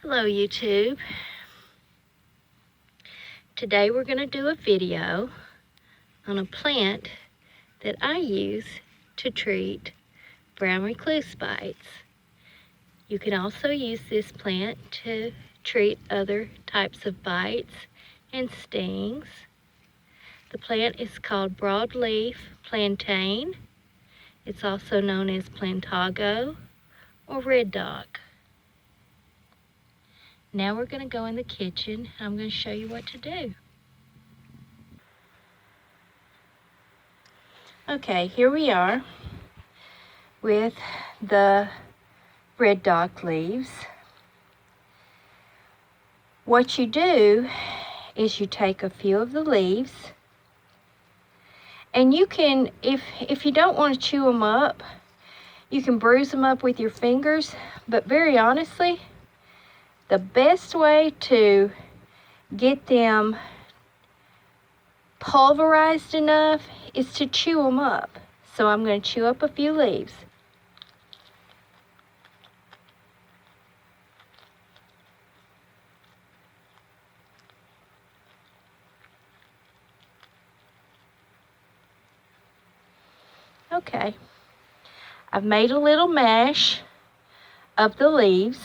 Hello YouTube. Today we're going to do a video on a plant that I use to treat brown recluse bites. You can also use this plant to treat other types of bites and stings. The plant is called broadleaf plantain. It's also known as plantago or red dog. Now we're going to go in the kitchen. I'm going to show you what to do. Okay, here we are with the red dog leaves. What you do is you take a few of the leaves, and you can, if you don't want to chew them up, you can bruise them up with your fingers, but very honestly, the best way to get them pulverized enough is to chew them up. So I'm going to chew up a few leaves. Okay, I've made a little mash of the leaves.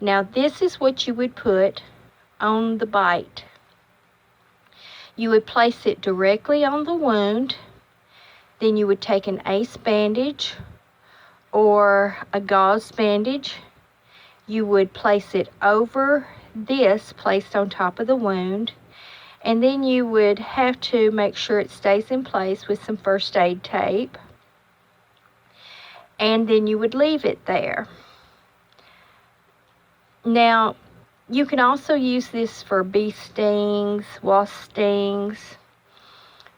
Now this is what you would put on the bite. You would place it directly on the wound. Then you would take an ace bandage or a gauze bandage. You would place it over this placed on top of the wound. And then you would have to make sure it stays in place with some first aid tape. And then you would leave it there. Now, you can also use this for bee stings, wasp stings.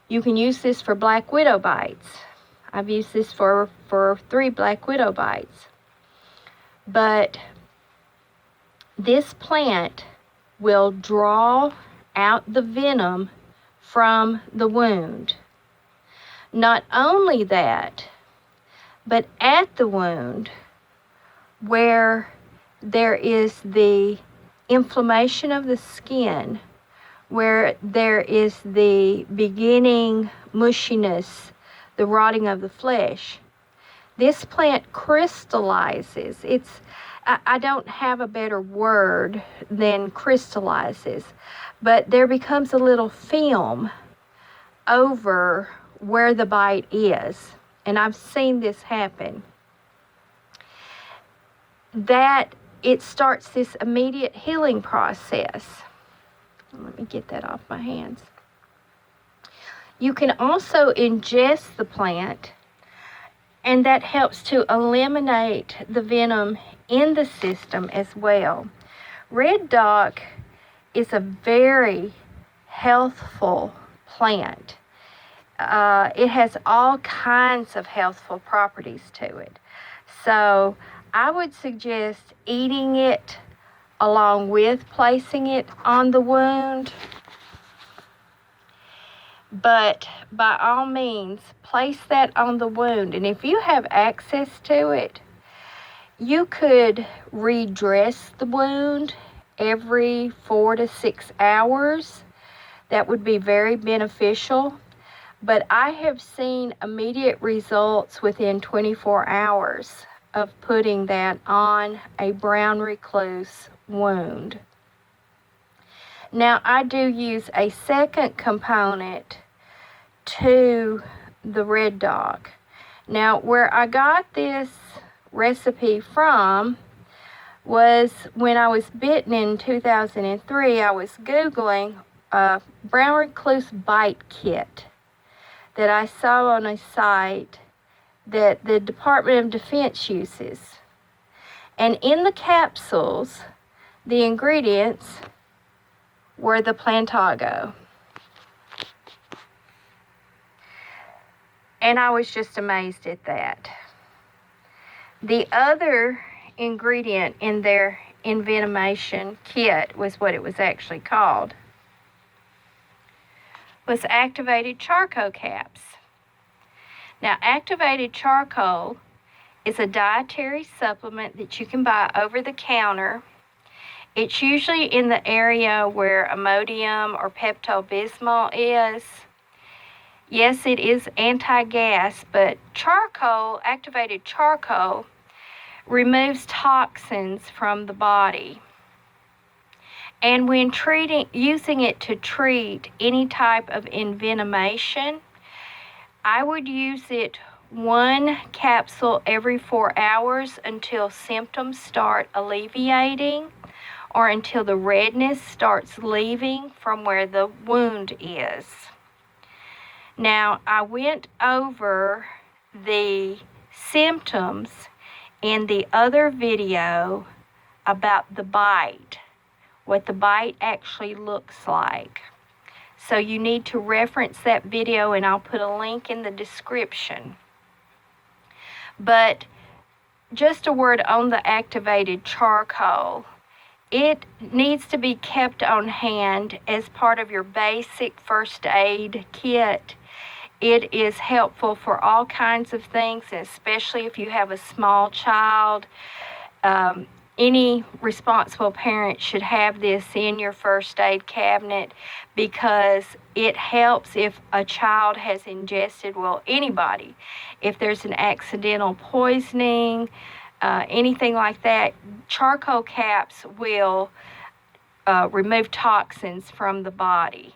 You can use this for black widow bites. I've used this for 3 black widow bites. But this plant will draw out the venom from the wound. Not only that, but at the wound where there is the inflammation of the skin, where there is the beginning mushiness, the rotting of the flesh, this plant crystallizes. I don't have a better word than crystallizes, but there becomes a little film over where the bite is. And I've seen this happen. That it starts this immediate healing process. Let me get that off my hands. You can also ingest the plant, and that helps to eliminate the venom in the system as well. Red dog is a very healthful plant. It has all kinds of healthful properties to it. So I would suggest eating it along with placing it on the wound. But by all means, place that on the wound. And if you have access to it, you could redress the wound every 4 to 6 hours. That would be very beneficial. But I have seen immediate results within 24 hours of putting that on a brown recluse wound. Now, I do use a second component to the red dog. Now, where I got this recipe from was when I was bitten in 2003. I was Googling a brown recluse bite kit that I saw on a site that the Department of Defense uses. And in the capsules, the ingredients were the plantago. And I was just amazed at that. The other ingredient in their envenomation kit was what it was actually called, was activated charcoal caps. Now, activated charcoal is a dietary supplement that you can buy over the counter. It's usually in the area where Imodium or Pepto-Bismol is. Yes, it is anti-gas, but charcoal, activated charcoal, removes toxins from the body. And when using it to treat any type of envenomation, I would use it 1 capsule every 4 hours until symptoms start alleviating or until the redness starts leaving from where the wound is. Now, I went over the symptoms in the other video about the bite, what the bite actually looks like. So you need to reference that video, and I'll put a link in the description. But just a word on the activated charcoal. It needs to be kept on hand as part of your basic first aid kit. It is helpful for all kinds of things, especially if you have a small child. Any responsible parent should have this in your first aid cabinet because it helps if a child has ingested, well, anybody, if there's an accidental poisoning, anything like that, charcoal caps will remove toxins from the body.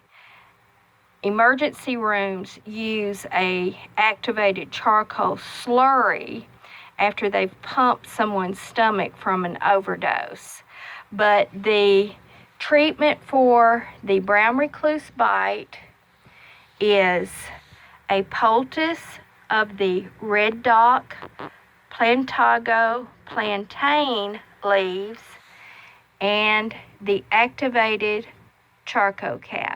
Emergency rooms use a activated charcoal slurry after they've pumped someone's stomach from an overdose. But the treatment for the brown recluse bite is a poultice of the red dock, plantago, plantain leaves, and the activated charcoal cap.